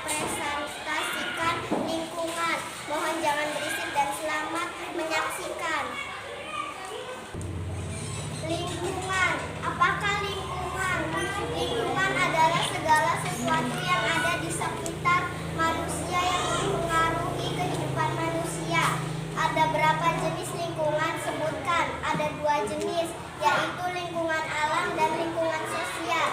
merepresentasikan lingkungan. Mohon jangan berisik dan selamat menyaksikan. Lingkungan. Apakah lingkungan? Lingkungan adalah segala sesuatu yang ada di sekitar manusia yang mempengaruhi kehidupan manusia. Ada berapa jenis lingkungan? Sebutkan. Ada 2 jenis, yaitu lingkungan alam dan lingkungan sosial.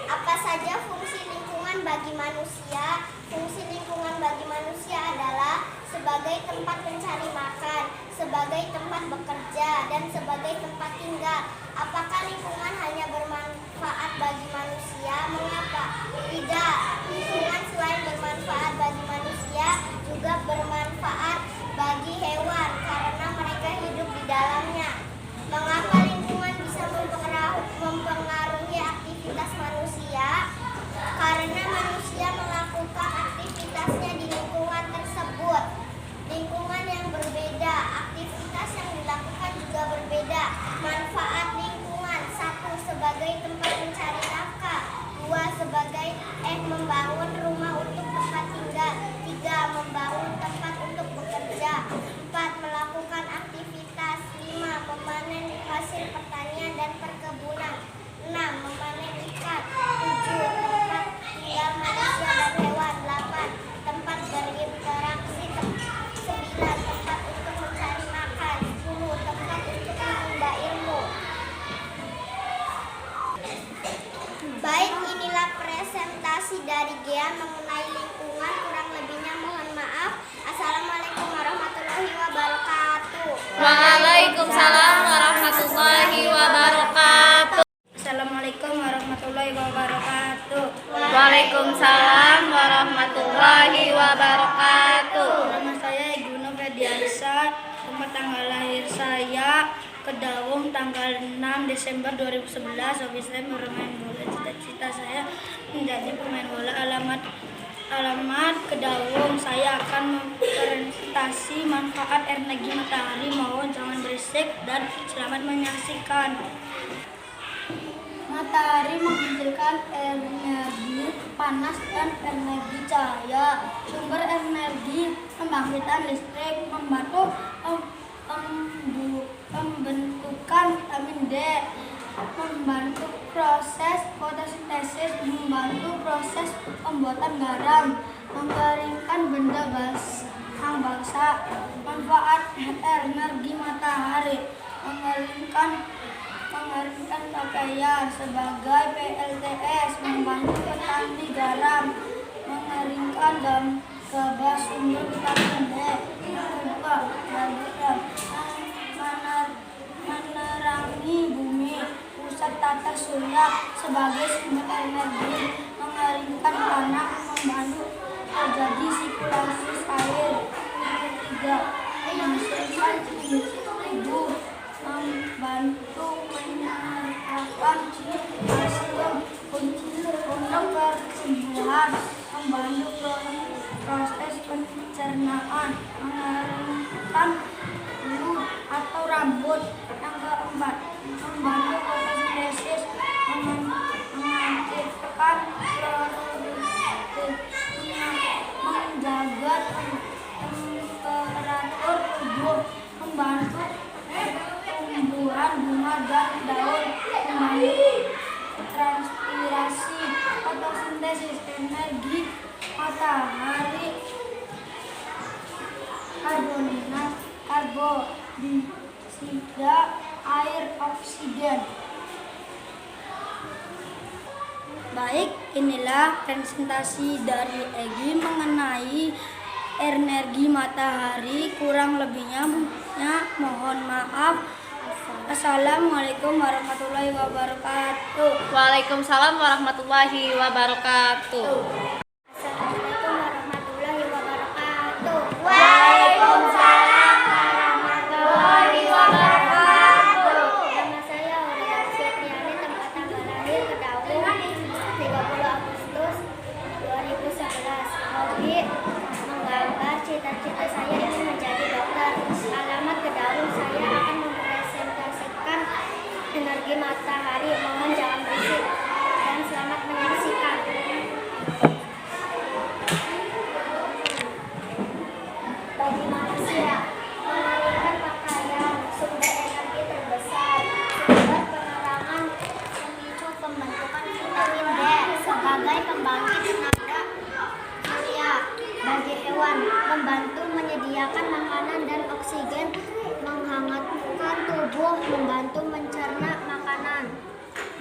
Apa saja fungsi lingkungan bagi manusia? Fungsi lingkungan bagi manusia adalah sebagai tempat mencari makan, sebagai tempat bekerja, dan sebagai tempat tinggal. Apakah lingkungan hanya bermanfaat bagi manusia? Mengapa? Tidak. Lingkungan selain bermanfaat bagi manusia, juga bermanfaat bagi hewan karena mereka hidup di dalamnya. Mengapa lingkungan bisa mempengaruhi aktivitas manusia? Karena manusia melakukan aktivitasnya di lingkungan tersebut. Lingkungan yang berbeda, aktivitas yang dilakukan juga berbeda. Manfaat lingkungan: 1. Sebagai tempat mencari nafkah. 2. Sebagai membangun rumah untuk tempat tinggal. 3. Membangun tempat untuk bekerja. 4. Melakukan aktivitas. 5. Memanen hasil pertanian dan perkebunan. 6. Memanen ikan. 7. Tempat tinggal manusia dan hewan. 8. Tempat berinteraksi. 9. Tempat untuk mencari makan. 10. Tempat untuk menimba ilmu. Baik, inilah presentasi dari Gea mengenai lingkungan. Kurang lebihnya mohon maaf. Assalamualaikum warahmatullahi wabarakatuh. Waalaikumsalam warahmatullahi wabarakatuh. Assalamualaikum warahmatullahi wabarakatuh. Waalaikumsalam warahmatullahi wabarakatuh. Nama saya Iguno Fediansyah. Tempat tanggal lahir saya Kedaung tanggal 6 Desember 2011. Hobi saya bermain bola. Cita-cita saya menjadi pemain bola. Alamat Kedaung. Saya akan mempresentasi manfaat energi matahari. Mohon jangan berisik dan selamat menyaksikan. Matahari menghasilkan energi panas dan energi cahaya. Sumber energi pembangkitan listrik, membantu pembentukan vitamin D, membantu proses fotosintesis, membantu proses pembuatan garam, mengeringkan benda basah. Manfaat energi matahari: mengeringkan pakaian sebagai PLTS, membantu petani garam, mengeringkan gabah sumber vitamin D, menerangi bumi, pusat tata surya sebagai sumber energi, mengeringkan tanah, membantu terjadi sirkulasi air. 3. Menghasilkan hidup, membantu menyerap kalsium untuk pertumbuhan, membantu proses pencernaan, mengeringkan bulu atau rambut. Yang 4. Membantu fotosintesis, mengaktifkan menjaga temperatur tubuh, membantu tumbuhan bunga dan daun, membantu transpirasi. Fotosintesis energi matahari: karbondioksida, air, oksigen. Baik, inilah presentasi dari Egy mengenai energi matahari. Kurang lebihnya mohon maaf. Assalamualaikum warahmatullahi wabarakatuh. Waalaikumsalam warahmatullahi wabarakatuh. Assalamualaikum warahmatullahi wabarakatuh. Waalaikumsalam warahmatullahi wabarakatuh. Nama saya Aurelia Fitriani, tempat tanggal lahir Kedaung 30 Agustus 2011. Hobi menggambar. Cita-cita saya ingin menjadi dokter. Alamat Kedaung. Saya akan mempresentasikan energi matahari. Mohon jangan berisik dan selamat menyaksikan.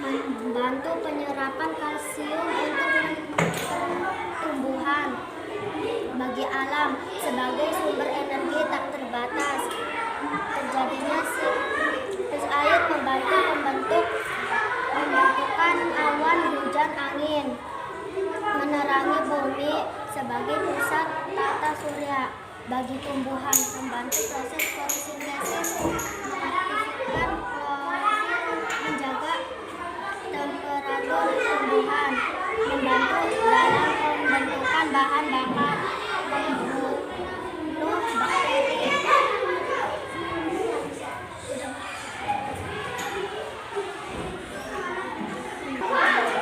membantu penyerapan kalsium untuk tumbuhan. Bagi alam sebagai sumber energi tak terbatas. Terjadinya siklus air membantu membentukkan awan hujan angin, menerangi bumi sebagai pusat tata surya. Bagi tumbuhan membantu proses fotosintesis, mengaktifkan klorofil, menjaga temperatur tumbuhan, membantu dalam pembentukan bahan bakar, membunuh bakteri.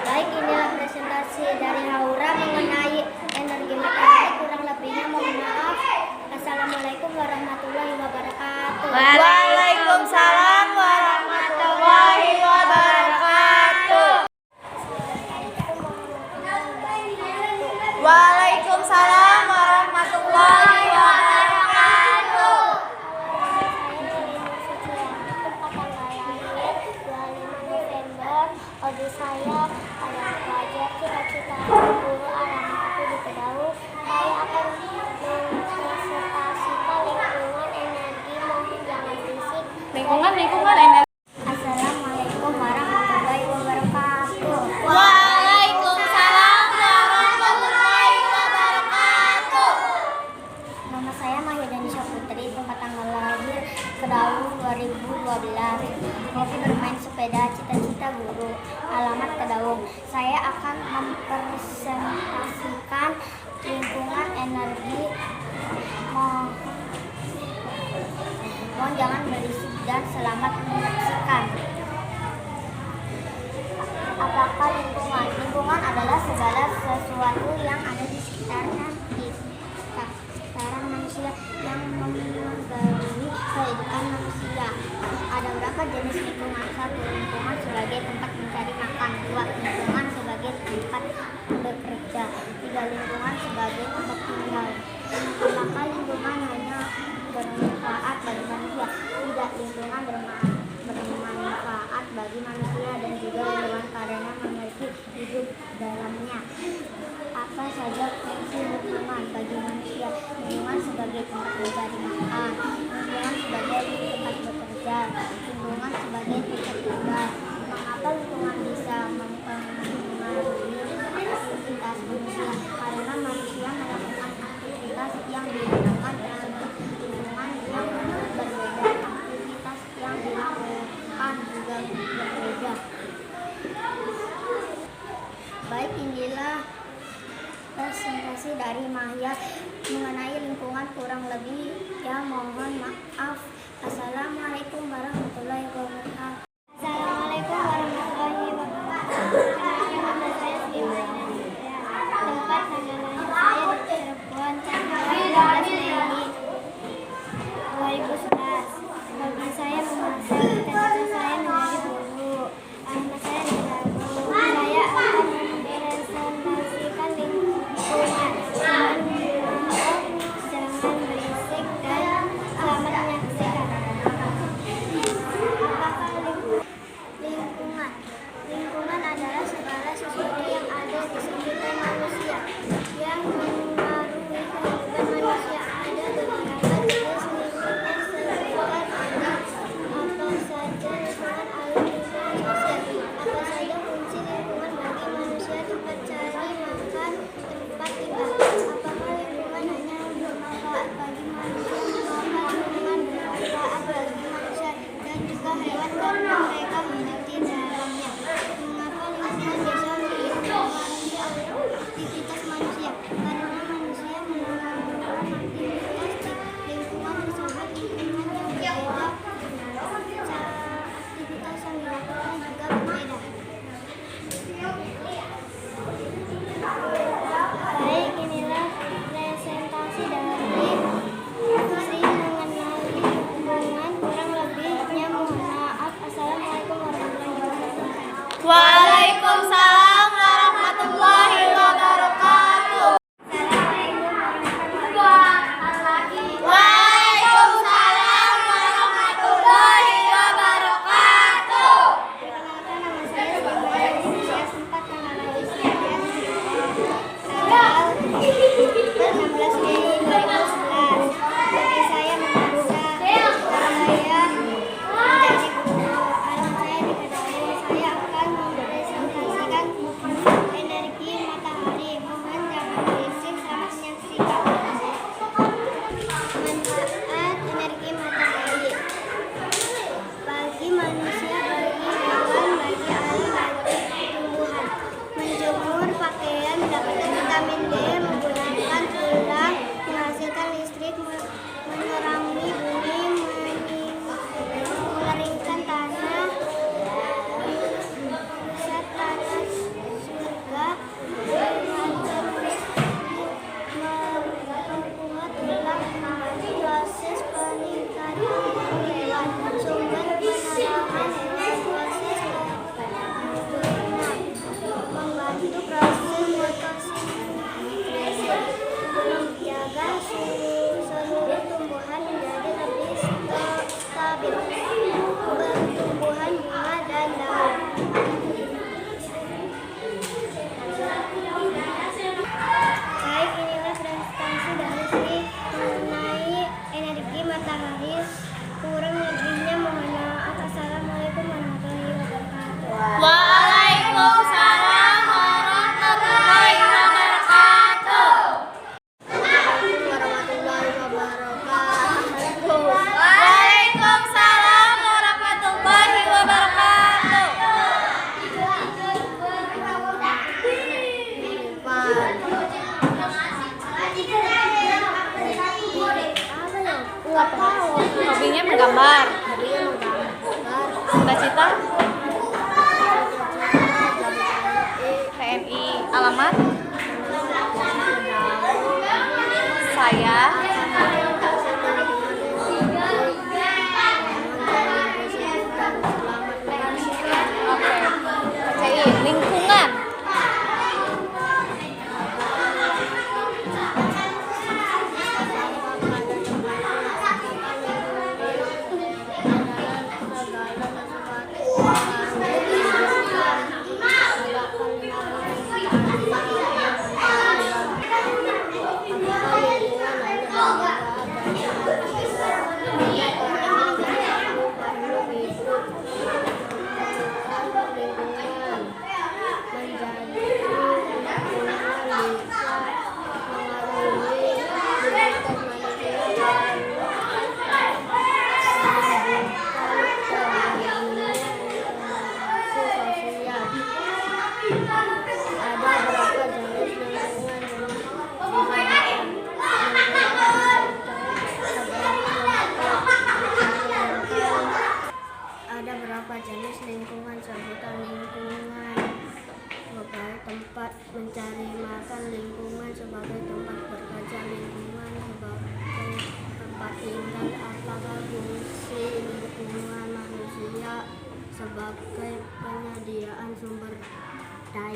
Baik, inilah presentasi dari Haura mengenai energi matahari. Kurang lebihnya mohon maaf. Assalamualaikum warahmatullahi wabarakatuh. Waalaikumsalam warahmatullahi wabarakatuh. Waalaikumsalam warahmatullahi wabarakatuh. Hobi saya adalah belajar, cita-cita guru alamatku di Kedaung. Saya akan mempresentasikan lingkungan energi, mohon jangan berisik. Lingkungan energi. Assalamualaikum warahmatullahi wabarakatuh. Waalaikumsalam warahmatullahi wabarakatuh. Nama saya Mahyadani Syaputri, tempat tanggal lahir Kedaung 2012. Hobi bermain sepeda, cita-cita guru, alamat Kedaung. Saya akan mempresentasikan lingkungan energi. Mohon jangan berisik dan selamat menyaksikan. Apakah lingkungan? Lingkungan adalah segala sesuatu yang ada di sekitaran manusia yang mempengaruhi kehidupan manusia. Ada berapa jenis lingkungan? 1. Lingkungan sebagai tempat mencari makan. 2. Lingkungan sebagai tempat bekerja. 3. Lingkungan sebagai tempat tinggal. Apakah lingkungan hanya bermanfaat bagi manusia? Tidak, lingkungan bermanfaat bagi manusia dan juga hewan karena memiliki hidup dalamnya. Apa saja fungsi lingkungan bagi manusia? Lingkungan sebagai tempat mencari makan, lingkungan sebagai tempat bekerja, lingkungan sebagai tempat tinggal. Mengapa lingkungan bisa mempengaruhi aktivitas manusia? Karena manusia melakukan aktivitas yang digunakan tersebut. Lingkungan yang berbeda, aktivitas yang dilakukan juga berbeda. Baik, inilah presentasi dari Mahya mengenai lingkungan. Kurang lebih ya mohon maaf. Assalamualaikum warahmatullahi wabarakatuh. Assalamualaikum warahmatullahi wabarakatuh. Nama saya Sri Mahyadani. Tempat tanggal lahir saya di Cirebon, tanggal 12 Mei 2011. Hobi saya memasak, cita-cita saya menjadi guru. Alamat saya di Kedaung. Saya akan mempresentasikan lingkungan. Jangan berisik dan selamat menyaksikan. Apakah lingkungan? Lingkungan adalah segala sesuatu yang ada di sekitar manusia yang mempengaruhi kehidupan manusia. Ada beberapa jenis lingkungan sekitar kita. Apa saja lingkungan alam, lingkungan sosial? Apa saja fungsi lingkungan bagi manusia? Tempat cari makan, tempat tinggal. Apakah lingkungan hanya bermanfaat bagi manusia? Mengapa lingkungan bermanfaat bagi manusia dan juga hewan karena mereka hidup di dalamnya? Mengapa lingkungan bisa mempengaruhi aktivitas manusia? Karena manusia melakukan aktivitas di lingkungan tersebut. Lingkungan yang berbeda, aktivitas yang dilakukan juga berbeda. Baik, inilah presentasi dari Sri mengenai lingkungan. Kurang lebihnya mohon maaf. Assalamualaikum warahmatullahi wabarakatuh. Waalaikumsalam warahmatullahi wabarakatuh. Waalaikumsalam warahmatullahi wabarakatuh. Perkenalkan, nama saya Sri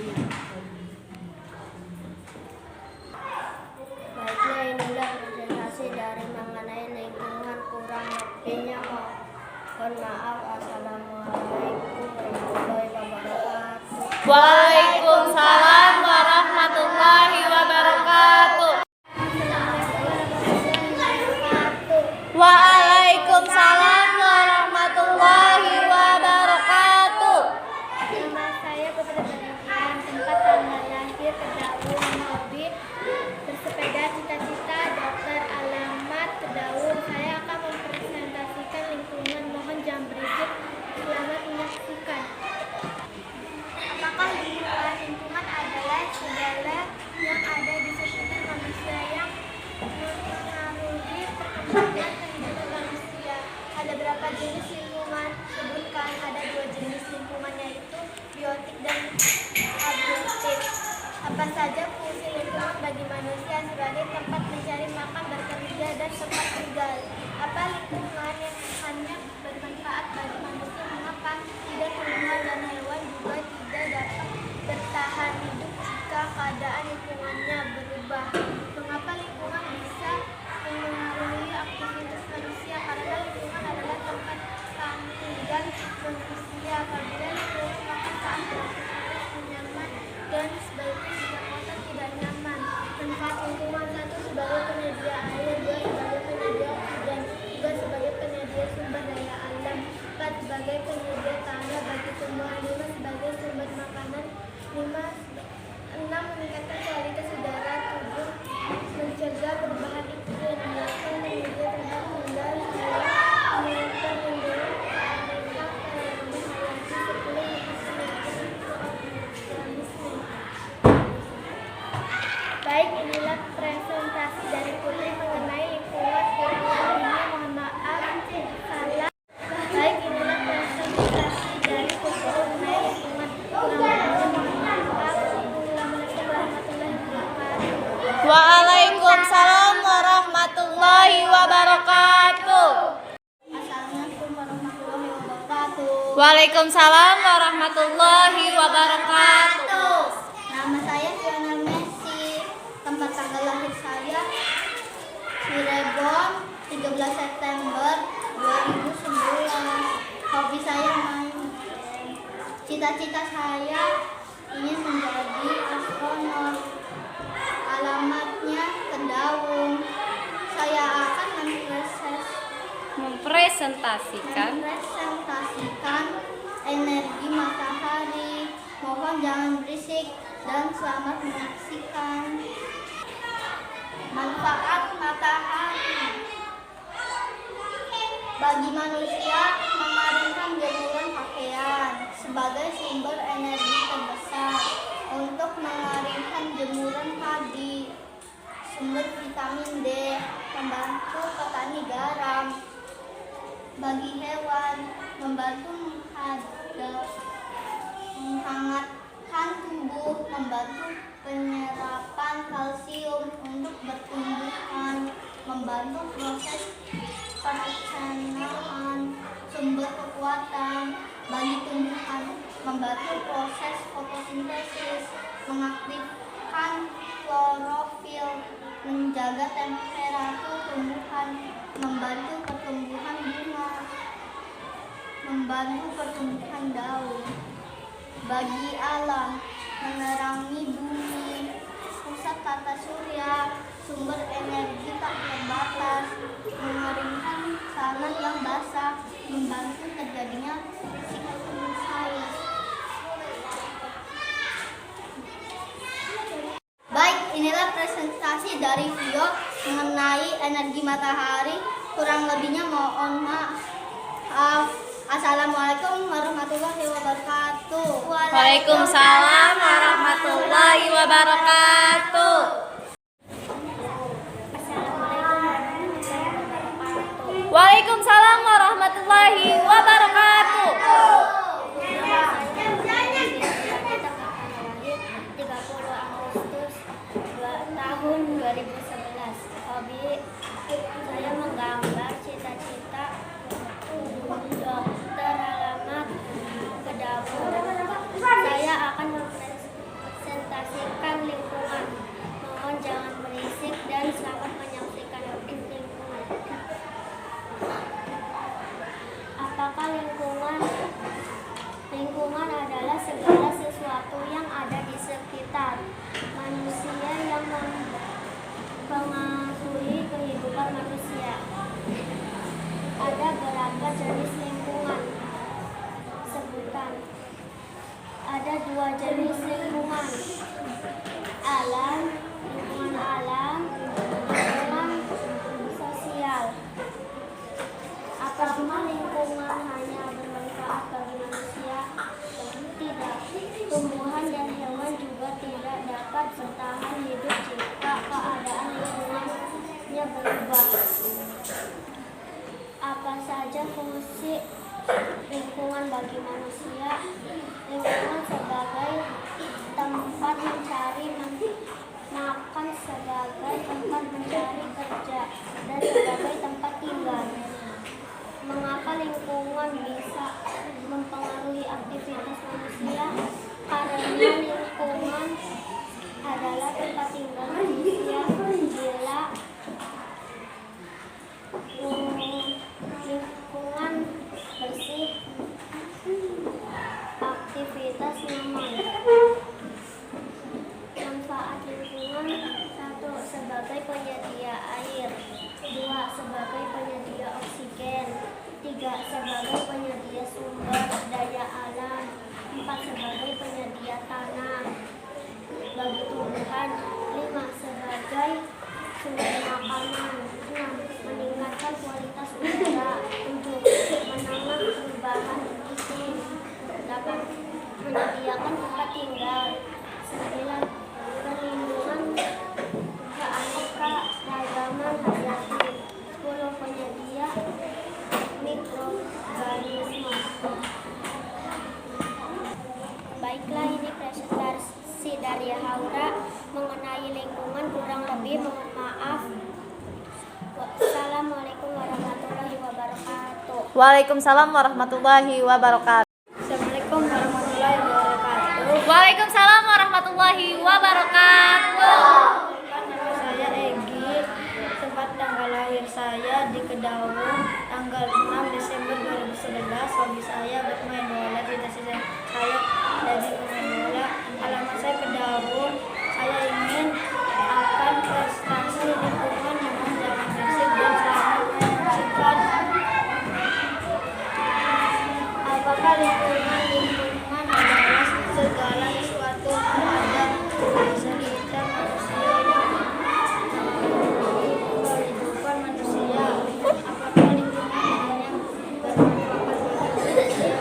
Baiklah, inilah presentasi dari mengenai lingkungan, kurang lebihnya mohon maaf. Assalamualaikum warahmatullahi wabarakatuh. Waalaikumsalam warahmatullahi wabarakatuh. Waalaikumsalam warahmatullahi wabarakatuh. Nama saya Putri Banian, tempat tanggal lahir, Kedaung, hobi bersepeda, cita-cita dokter, alamat Kedaung. Saya akan mempresentasikan lingkungan, mohon jangan berisik. Selamat menyaksikan. Apakah lingkungan adalah segala yang ada di sekitar manusia yang mempengaruhi perkembangan kehidupan manusia? Ada berapa jenis lingkungan? Sebutkan. Ada 2 jenis lingkungan, yaitu biotik dan abiotik. Apa saja fungsi lingkungan bagi manusia? Sebagai tempat mencari makan, bekerja, dan tempat tinggal. Apa lingkungan yang hanya bermanfaat bagi manusia? Mengapa tidak tumbuhan dan hewan juga tidak dapat bertahan hidup jika keadaan lingkungannya berubah? Mengapa lingkungan bisa mempengaruhi aktivitas manusia? Karena lingkungan adalah tempat tinggal manusia. Apabila lingkungan makan saat beraktivitas nyaman dan sebaliknya jika kotor tidak nyaman. Manfaat lingkungan: 1. Sebagai penyedia air, 2. Sebagai penyedia oksigen, 3. Sebagai penyedia sumber daya alam, 4. Sebagai penyedia tanah bagi tumbuhan, 5. Sebagai sumber makanan, 6. Meningkatkan kualitas udara, 7. Mencegah perubahan iklim, 8. Menyediakan tempat tinggal, 9. Meningkatkan lingkungan, mereka lebih lagi, 10. Baik, inilah presentasi dari Putri mengenai lingkungan, kurang lebihnya mohon maaf. Salah. Baik, inilah presentasi dari Putri mengenai lingkungan, kurang lebihnya mohon maaf. Assalamualaikum warahmatullahi wabarakatuh. Waalaikumsalam warahmatullahi wabarakatuh. Assalamualaikum warahmatullahi wabarakatuh. Waalaikumsalam warahmatullahi wabarakatuh. Nama saya Fiona Messi. Tempat tanggal lahir saya Cirebon, 13 September 2011. Hobi saya main. Cita-cita saya ingin menjadi astronot. Alamatnya Kedaung. Saya akan Mempresentasikan mempresentasikan energi matahari. Mohon jangan berisik dan selamat menyaksikan. Manfaat matahari bagi manusia: mengeringkan jemuran pakaian sebagai sumber energi terbesar untuk mengeringkan jemuran padi, sumber vitamin D, membantu petani garam. Bagi hewan, membantu menghangatkan tubuh, membantu penyerapan kalsium untuk bertumbuhan, membantu proses pencernaan, sumber kekuatan bagi tumbuhan, membantu proses fotosintesis, mengaktifkan klorofil, menjaga temperatur tumbuhan, membantu pertumbuhan bunga, membantu pertumbuhan daun. Bagi alam, menerangi bumi, pusat tata surya, sumber energi tak terbatas, mengeringkan tanah yang basah, membantu terjadinya siklus air. Baik, inilah presentasi dari Vio mengenai energi matahari. Kurang lebihnya mohon maaf. Assalamualaikum warahmatullahi wabarakatuh. Waalaikumsalam warahmatullahi wabarakatuh. Waalaikumsalam warahmatullahi wabarakatuh. 30 Agustus tahun 2011. Hobi saya menggambar, cita-cita dokter, alamat Kedaung. Saya akan adalah segala sesuatu yang ada di sekitar manusia yang mempengaruhi kehidupan manusia. Ada berapa jenis lingkungan? Sebutan. Ada 2 jenis lingkungan. Lingkungan alam, lingkungan sosial. Apakah lingkungan hanya bermanfaat bagi manusia? Tidak. Tumbuhan dan hewan juga tidak dapat bertahan hidup jika keadaan lingkungannya berubah. Apa saja fungsi lingkungan bagi manusia? Lingkungan sebagai tempat mencari makan, sebagai tempat mencari kerja, dan sebagai tempat tinggal. Mengapa lingkungan bisa mempengaruhi aktivitas manusia? Karena lingkungan adalah tempat tinggal manusia. Bila lingkungan bersih, aktivitas nyaman. Manfaat lingkungan: 1. Sebagai penyedia air. 2. Sebagai penyedia oksigen. 3. Sebagai penyedia sumber daya alam. 4. Sebagai penyedia tanah bagi tumbuhan. 5. Sebagai sumber makanan. 6. Meningkatkan kualitas udara. 7. Menangani perubahan iklim. 8. Menyediakan tempat tinggal. 9. Perlindungan keanekaragaman hayati. 10. Penyedia mikroorganisme. Baiklah, ini presentasi dari Haura mengenai lingkungan. Kurang lebih mohon maaf. Wassalamualaikum warahmatullahi wabarakatuh. Waalaikumsalam warahmatullahi wabarakatuh. Assalamualaikum warahmatullahi wabarakatuh. Waalaikumsalam warahmatullahi wabarakatuh. Nama saya Egi. Tempat tanggal lahir saya di Kedaung, tanggal 6 Desember 2011. Hobi saya bermain bola. Cita-cita saya jadi pemain bola. Alamat saya Kedaung. Saya ingin akan prestasi lingkungan dengan jangan bersih dan selamat menyaksikan. Apakah lingkungan adalah segala sesuatu yang ada di sekitar manusia yang kehidupan manusia? Apakah lingkungan hanya bermanfaat bagi manusia?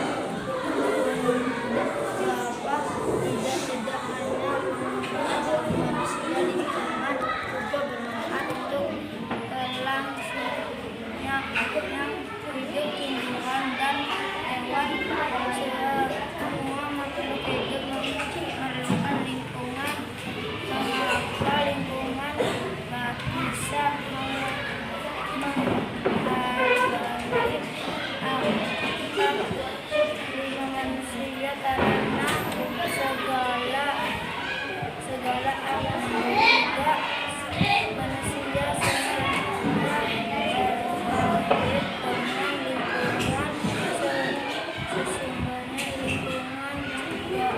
Tidak hanya bermanfaat bagi manusia, lingkungan juga bermanfaat untuk kelangsungannya yang hidup tumbuhan dan hewan. Semua makhluk hidup memerlukan lingkungan. Mengapa lingkungan bisa menghargai manusia? Karena segala alam juga manusia semuanya terkait dengan lingkungan. Sesungguhnya lingkungan juga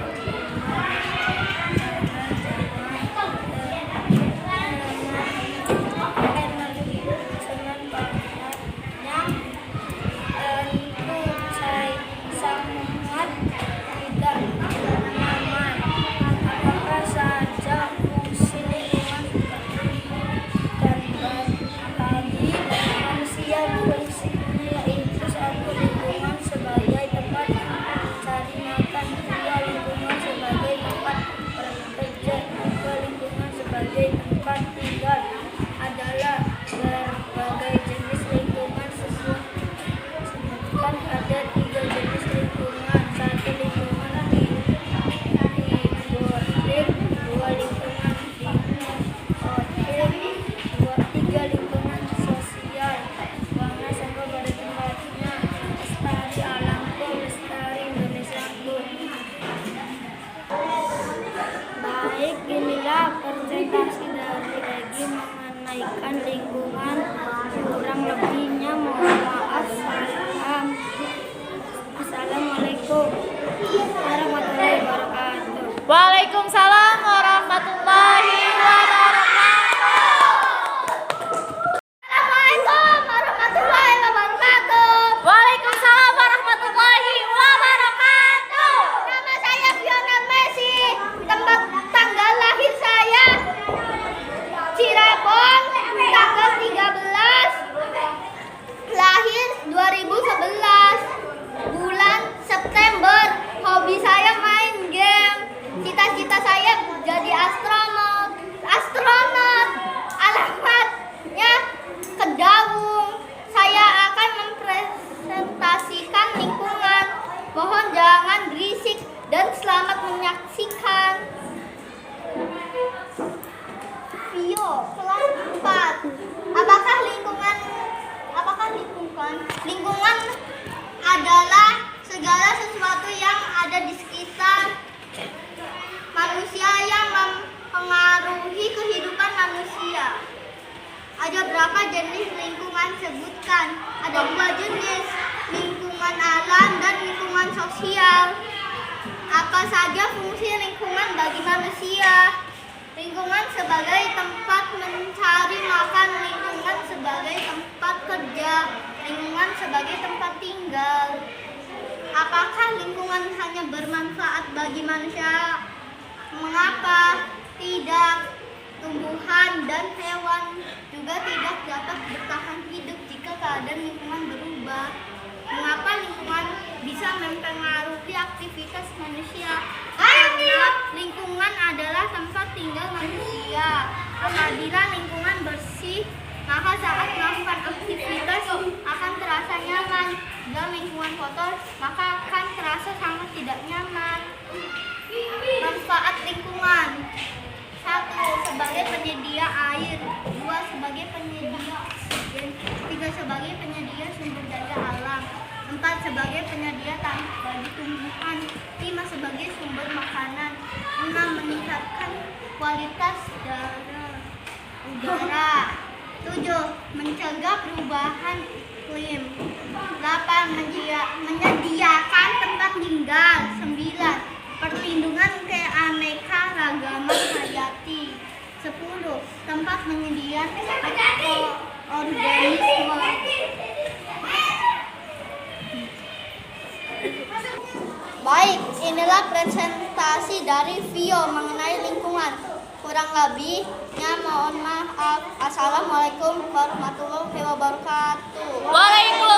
sangat tidak nyaman. Apakah saja fungsi lingkungan dan bagi manusia? Fungsinya yaitu 1. Lingkungan sebagai tempat mencari makan. 2. Lingkungan sebagai tempat bekerja. 3. Lingkungan sebagai tempat tinggal. Adalah berbagai jenis lingkungan. Sebutkan ada 3 jenis lingkungan. 1. Lingkungan hidroponik. 2. Lingkungan biotik. 3. Lingkungan sosial. Buangnya sampah pada tempatnya. Lestari alamku, lestari Indonesiaku. Baik, inilah presentasi dari Egi mengenai lingkungan. Kurang lebihnya mohon maaf. Assalamualaikum warahmatullahi Waalaikumsalam warahmatullahi wabarakatuh. Assalamualaikum warahmatullahi wabarakatuh. Waalaikumsalam warahmatullahi wabarakatuh. Nama saya Fiona Messi. Tempat tanggal lahir saya Cirebon, tanggal 13, lahir 2011, bulan September. Hobi saya main game. Cita-cita saya jadi astronot. Alamatnya Kedawung. Saya akan mempresentasikan lingkungan. Mohon jangan berisik dan selamat menyaksikan. Vio, kelas 4. Apakah lingkungan adalah segala sesuatu yang ada di sekitar manusia yang mempengaruhi kehidupan manusia. Ada berapa jenis lingkungan? Sebutkan. Ada 2 jenis, lingkungan alam dan lingkungan sosial. Apa saja fungsi lingkungan bagi manusia? Lingkungan sebagai tempat mencari makan, lingkungan sebagai tempat kerja, lingkungan sebagai tempat tinggal. Apakah lingkungan hanya bermanfaat bagi manusia? Mengapa tidak? Tumbuhan dan hewan juga tidak dapat bertahan hidup jika keadaan lingkungan berubah. Mengapa lingkungan bisa mempengaruhi aktivitas manusia? Karena lingkungan adalah tempat tinggal manusia. Apabila lingkungan bersih, maka saat melakukan aktivitas akan terasa nyaman. Jika lingkungan kotor, maka akan terasa sangat tidak nyaman. Manfaat lingkungan: 1. Sebagai penyedia air. 2. Sebagai penyedia oksigen. 3. Sebagai penyedia sumber daya alam. 4. Sebagai penyedia tanah bagi tumbuhan. 5. Sebagai sumber makanan. 6. Meningkatkan kualitas udara. 7. Mencegah perubahan iklim. 8. Menyediakan tempat tinggal. 9. Perlindungan keanekaragaman hayati. 10. Tempat menyediakan organisme. Baik, inilah presentasi dari Vio mengenai lingkungan. Kurang lebihnya mohon maaf. Assalamualaikum warahmatullahi wabarakatuh. Waalaikumsalam